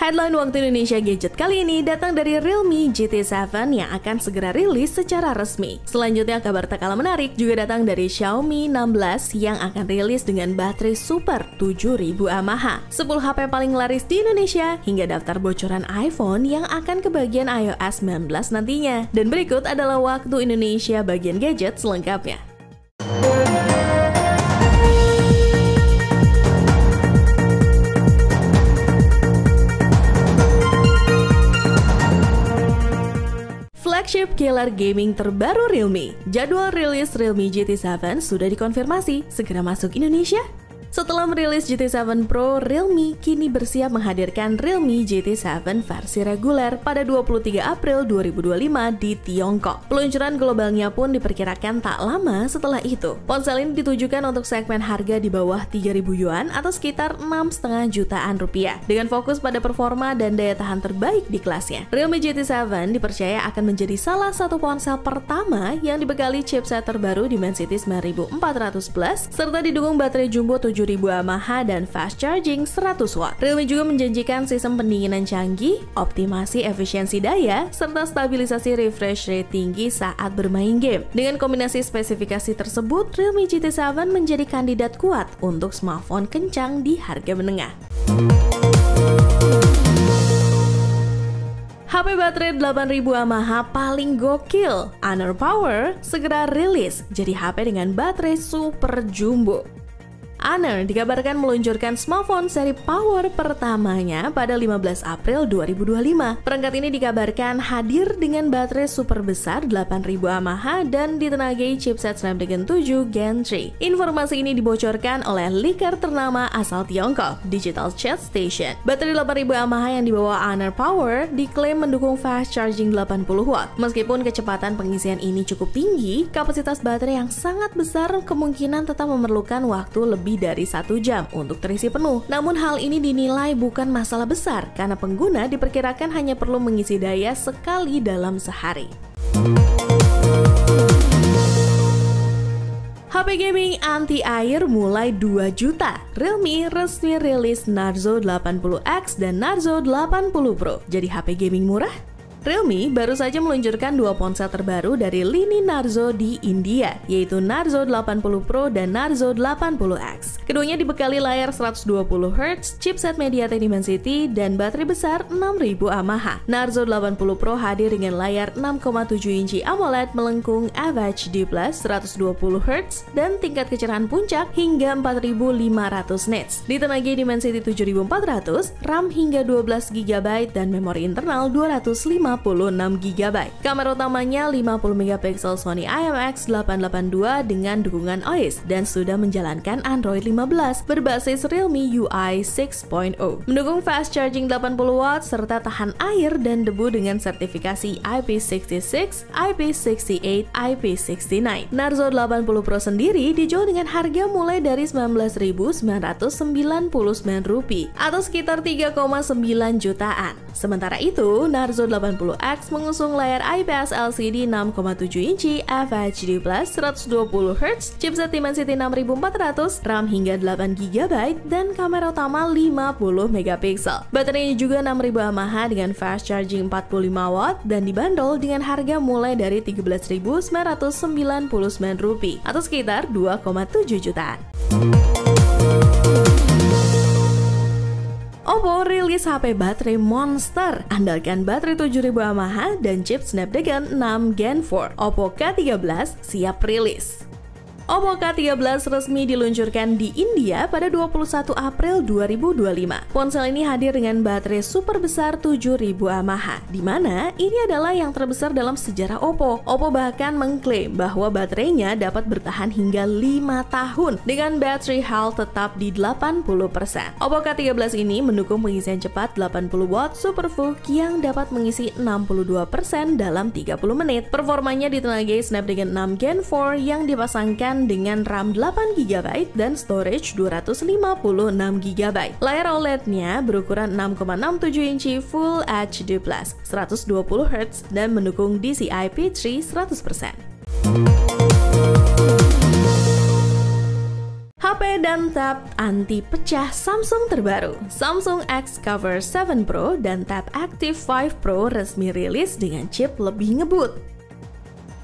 Headline Waktu Indonesia Gadget kali ini datang dari Realme GT7 yang akan segera rilis secara resmi. Selanjutnya kabar tak kalah menarik juga datang dari Xiaomi 16 yang akan rilis dengan baterai super 7000 mAh. 10 HP paling laris di Indonesia hingga daftar bocoran iPhone yang akan kebagian iOS 19 nantinya. Dan berikut adalah Waktu Indonesia bagian gadget selengkapnya. Flagship killer gaming terbaru Realme. Jadwal rilis Realme GT7 sudah dikonfirmasi segera masuk Indonesia. Setelah merilis GT7 Pro, Realme kini bersiap menghadirkan Realme GT7 versi reguler pada 23 April 2025 di Tiongkok. Peluncuran globalnya pun diperkirakan tak lama setelah itu. Ponsel ini ditujukan untuk segmen harga di bawah 3.000 yuan atau sekitar 6,5 jutaan rupiah. Dengan fokus pada performa dan daya tahan terbaik di kelasnya, Realme GT7 dipercaya akan menjadi salah satu ponsel pertama yang dibekali chipset terbaru Dimensity 9400 Plus serta didukung baterai jumbo 7000 mAh dan fast charging 100W. Realme juga menjanjikan sistem pendinginan canggih, optimasi efisiensi daya, serta stabilisasi refresh rate tinggi saat bermain game. Dengan kombinasi spesifikasi tersebut, Realme GT7 menjadi kandidat kuat untuk smartphone kencang di harga menengah. HP baterai 8000 mAh paling gokil, Honor Power segera rilis jadi HP dengan baterai super jumbo. Honor dikabarkan meluncurkan smartphone seri Power pertamanya pada 15 April 2025. Perangkat ini dikabarkan hadir dengan baterai super besar 8000 mAh dan ditenagai chipset Snapdragon 7 Gen 3. Informasi ini dibocorkan oleh leaker ternama asal Tiongkok, Digital Chat Station. Baterai 8000 mAh yang dibawa Honor Power diklaim mendukung fast charging 80W. Meskipun kecepatan pengisian ini cukup tinggi, kapasitas baterai yang sangat besar kemungkinan tetap memerlukan waktu lebih dari 1 jam untuk terisi penuh. Namun hal ini dinilai bukan masalah besar karena pengguna diperkirakan hanya perlu mengisi daya sekali dalam sehari. HP gaming anti-air mulai 2 juta. Realme resmi rilis Narzo 80X dan Narzo 80 Pro. Jadi HP gaming murah? Realme baru saja meluncurkan dua ponsel terbaru dari lini Narzo di India, yaitu Narzo 80 Pro dan Narzo 80X. Keduanya dibekali layar 120Hz, chipset MediaTek Dimensity, dan baterai besar 6000 mAh. Narzo 80 Pro hadir dengan layar 6,7 inci AMOLED melengkung FHD+, 120Hz, dan tingkat kecerahan puncak hingga 4500 nits. Ditenagai Dimensity 7400, RAM hingga 12GB, dan memori internal 256GB. Kamera utamanya 50MP Sony IMX882 dengan dukungan OIS dan sudah menjalankan Android 15 berbasis Realme UI 6.0. Mendukung fast charging 80W serta tahan air dan debu dengan sertifikasi IP66, IP68, IP69. Narzo 80 Pro sendiri dijual dengan harga mulai dari Rp19.999 atau sekitar 3,9 jutaan. Sementara itu, Narzo 80X mengusung layar IPS LCD 6,7 inci, FHD+, 120Hz, chipset Dimensity 6400, RAM hingga 8GB, dan kamera utama 50MP. Baterainya juga 6000 mAh dengan fast charging 45W dan dibanderol dengan harga mulai dari Rp13.999 atau sekitar 2,7 jutaan. Oppo rilis HP baterai monster, andalkan baterai 7000 mAh dan chip Snapdragon 6 Gen 4. Oppo K13 siap rilis. Oppo K13 resmi diluncurkan di India pada 21 April 2025. Ponsel ini hadir dengan baterai super besar 7000 mAh, di mana ini adalah yang terbesar dalam sejarah Oppo. Oppo bahkan mengklaim bahwa baterainya dapat bertahan hingga 5 tahun dengan battery health tetap di 80%. Oppo K13 ini mendukung pengisian cepat 80W SuperVOOC yang dapat mengisi 62% dalam 30 menit. Performanya ditenagai Snapdragon 6 Gen 4 yang dipasangkan dengan RAM 8GB dan storage 256GB. Layar OLED-nya berukuran 6,67 inci Full HD+, 120Hz dan mendukung DCI-P3 100%. HP dan tab anti pecah Samsung terbaru. Samsung X Cover 7 Pro dan Tab Active 5 Pro resmi rilis dengan chip lebih ngebut.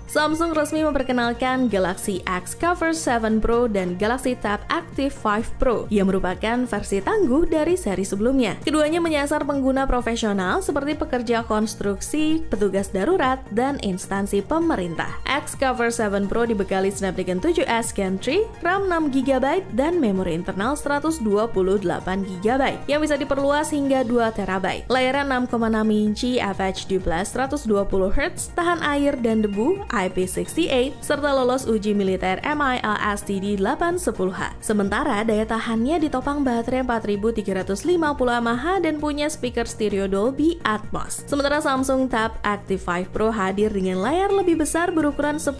Samsung resmi memperkenalkan Galaxy X Cover 7 Pro dan Galaxy Tab Active 5 Pro yang merupakan versi tangguh dari seri sebelumnya. Keduanya menyasar pengguna profesional seperti pekerja konstruksi, petugas darurat, dan instansi pemerintah. X Cover 7 Pro dibekali Snapdragon 7S Gen 3, RAM 6GB, dan memori internal 128GB yang bisa diperluas hingga 2TB. Layar 6,6 inci FHD+ 120Hz, tahan air dan debu, IP68, serta lolos uji militer MIL STD 810H. Sementara daya tahannya ditopang baterai 4350 mAh dan punya speaker stereo Dolby Atmos. Sementara Samsung Tab Active 5 Pro hadir dengan layar lebih besar berukuran 10,1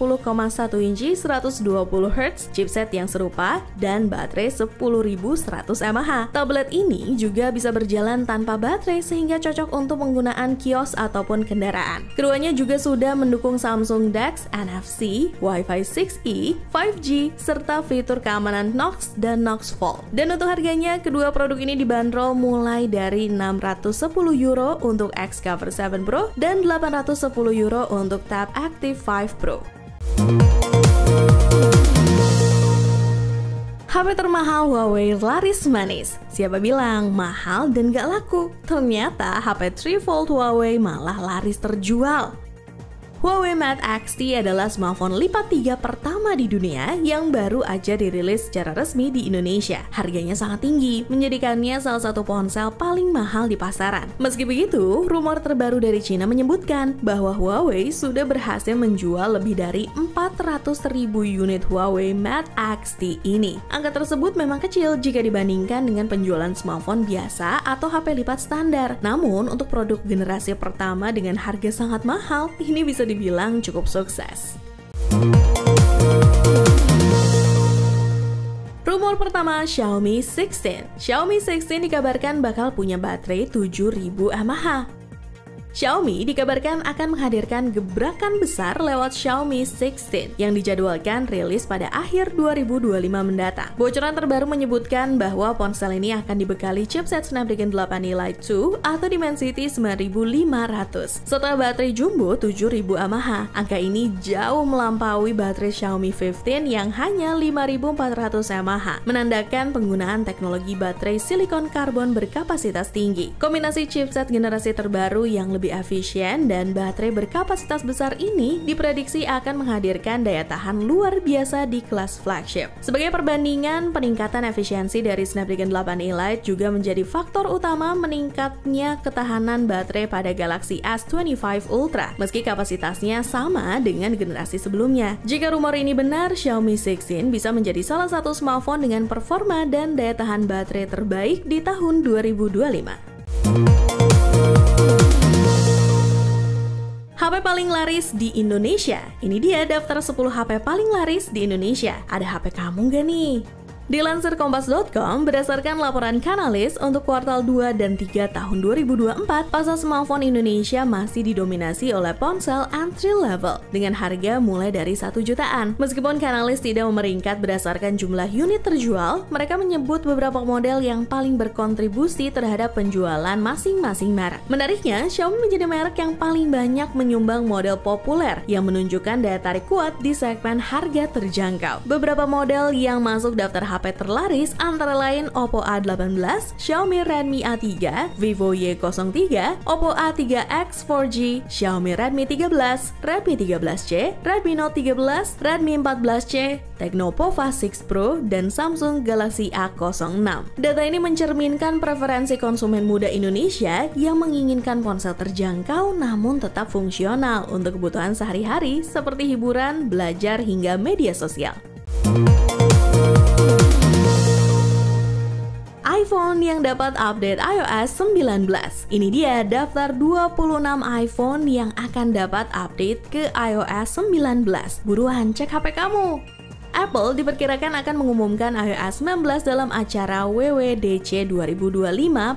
inci 120Hz, chipset yang serupa, dan baterai 10.100 mAh. Tablet ini juga bisa berjalan tanpa baterai sehingga cocok untuk penggunaan kios ataupun kendaraan. Keduanya juga sudah mendukung Samsung DeX, NFC, Wi-Fi 6E, 5G, serta fitur keamanan Knox dan Knox Vault. Dan untuk harganya, kedua produk ini dibanderol mulai dari €610 untuk X Cover 7 Pro dan €810 untuk Tab Active 5 Pro. HP termahal Huawei laris manis. Siapa bilang mahal dan gak laku? Ternyata HP 3 Fold Huawei malah laris terjual. Huawei Mate X-T adalah smartphone lipat 3 pertama di dunia yang baru aja dirilis secara resmi di Indonesia. Harganya sangat tinggi, menjadikannya salah satu ponsel paling mahal di pasaran. Meski begitu, rumor terbaru dari Cina menyebutkan bahwa Huawei sudah berhasil menjual lebih dari 400.000 unit Huawei Mate X-T ini. Angka tersebut memang kecil jika dibandingkan dengan penjualan smartphone biasa atau HP lipat standar. Namun, untuk produk generasi pertama dengan harga sangat mahal, ini bisa dibilang cukup sukses. Rumor pertama, Xiaomi 16. Xiaomi 16 dikabarkan bakal punya baterai 7.000 mAh. Xiaomi dikabarkan akan menghadirkan gebrakan besar lewat Xiaomi 16 yang dijadwalkan rilis pada akhir 2025 mendatang. Bocoran terbaru menyebutkan bahwa ponsel ini akan dibekali chipset Snapdragon 8 Elite 2 atau Dimensity 9500 serta baterai jumbo 7.000 mAh. Angka ini jauh melampaui baterai Xiaomi 15 yang hanya 5.400 mAh, menandakan penggunaan teknologi baterai silikon karbon berkapasitas tinggi. Kombinasi chipset generasi terbaru yang lebih efisien dan baterai berkapasitas besar ini diprediksi akan menghadirkan daya tahan luar biasa di kelas flagship. Sebagai perbandingan, peningkatan efisiensi dari Snapdragon 8 Elite juga menjadi faktor utama meningkatnya ketahanan baterai pada Galaxy S25 Ultra, meski kapasitasnya sama dengan generasi sebelumnya. Jika rumor ini benar, Xiaomi 16 bisa menjadi salah satu smartphone dengan performa dan daya tahan baterai terbaik di tahun 2025. HP paling laris di Indonesia. Ini dia daftar 10 HP paling laris di Indonesia. Ada HP kamu nggak nih? Dilansir Kompas.com, berdasarkan laporan Canalys untuk kuartal 2 dan 3 tahun 2024, pasar smartphone Indonesia masih didominasi oleh ponsel entry level dengan harga mulai dari 1 jutaan. Meskipun Canalys tidak memeringkat berdasarkan jumlah unit terjual, mereka menyebut beberapa model yang paling berkontribusi terhadap penjualan masing-masing merek. Menariknya, Xiaomi menjadi merek yang paling banyak menyumbang model populer yang menunjukkan daya tarik kuat di segmen harga terjangkau. Beberapa model yang masuk daftar HP terlaris antara lain Oppo A18, Xiaomi Redmi A3, Vivo Y03, Oppo A3X 4G, Xiaomi Redmi 13, Redmi 13C, Redmi Note 13, Redmi 14C, Tecno Pova 6 Pro, dan Samsung Galaxy A06. Data ini mencerminkan preferensi konsumen muda Indonesia yang menginginkan ponsel terjangkau namun tetap fungsional untuk kebutuhan sehari-hari seperti hiburan, belajar, hingga media sosial. iPhone yang dapat update iOS 19. Ini dia daftar 26 iPhone yang akan dapat update ke iOS 19. Buruan cek HP kamu. Apple diperkirakan akan mengumumkan iOS 19 dalam acara WWDC 2025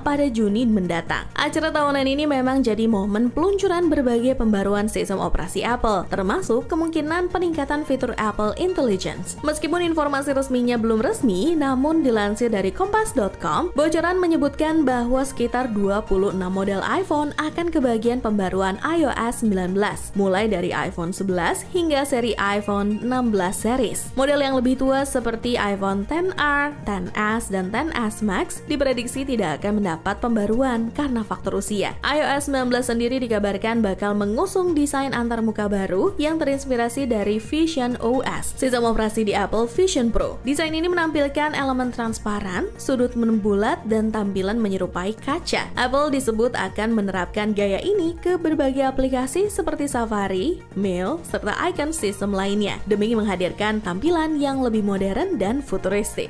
pada Juni mendatang. Acara tahunan ini memang jadi momen peluncuran berbagai pembaruan sistem operasi Apple, termasuk kemungkinan peningkatan fitur Apple Intelligence. Meskipun informasi resminya belum resmi, namun dilansir dari Kompas.com, bocoran menyebutkan bahwa sekitar 26 model iPhone akan kebagian pembaruan iOS 19, mulai dari iPhone 11 hingga seri iPhone 16 series. Model yang lebih tua seperti iPhone XR, XS, dan XS Max diprediksi tidak akan mendapat pembaruan karena faktor usia. iOS 19 sendiri dikabarkan bakal mengusung desain antarmuka baru yang terinspirasi dari Vision OS, sistem operasi di Apple Vision Pro. Desain ini menampilkan elemen transparan, sudut membulat, dan tampilan menyerupai kaca. Apple disebut akan menerapkan gaya ini ke berbagai aplikasi seperti Safari, Mail, serta icon sistem lainnya, demi menghadirkan tampilan yang lebih modern dan futuristik.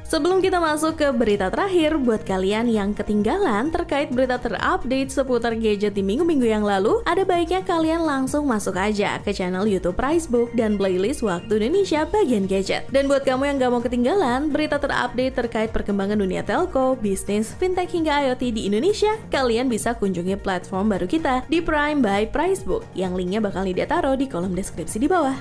Sebelum kita masuk ke berita terakhir, buat kalian yang ketinggalan terkait berita terupdate seputar gadget di minggu-minggu yang lalu, ada baiknya kalian langsung masuk aja ke channel YouTube Pricebook dan playlist Waktu Indonesia bagian gadget. Dan buat kamu yang gak mau ketinggalan berita terupdate terkait perkembangan dunia telco, bisnis, fintech hingga IoT di Indonesia, kalian bisa kunjungi platform baru kita di Prime by Pricebook, yang linknya bakal ditaruh di kolom deskripsi di bawah.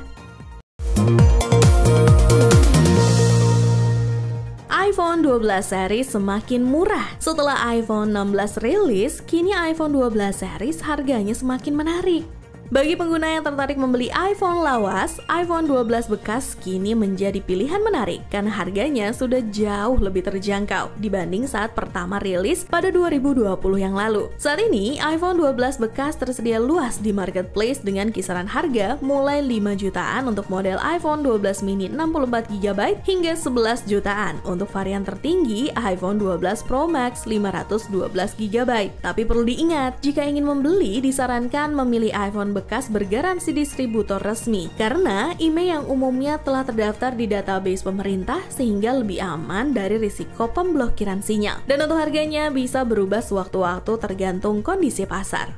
iPhone 12 series semakin murah. Setelah iPhone 16 rilis, kini iPhone 12 series harganya semakin menarik. Bagi pengguna yang tertarik membeli iPhone lawas, iPhone 12 bekas kini menjadi pilihan menarik karena harganya sudah jauh lebih terjangkau dibanding saat pertama rilis pada 2020 yang lalu. Saat ini, iPhone 12 bekas tersedia luas di marketplace dengan kisaran harga mulai 5 jutaan untuk model iPhone 12 mini 64GB hingga 11 jutaan untuk varian tertinggi iPhone 12 Pro Max 512GB. Tapi perlu diingat, jika ingin membeli disarankan memilih iPhone bekas bergaransi distributor resmi karena IMEI yang umumnya telah terdaftar di database pemerintah sehingga lebih aman dari risiko pemblokiran sinyal. Dan untuk harganya bisa berubah sewaktu-waktu tergantung kondisi pasar.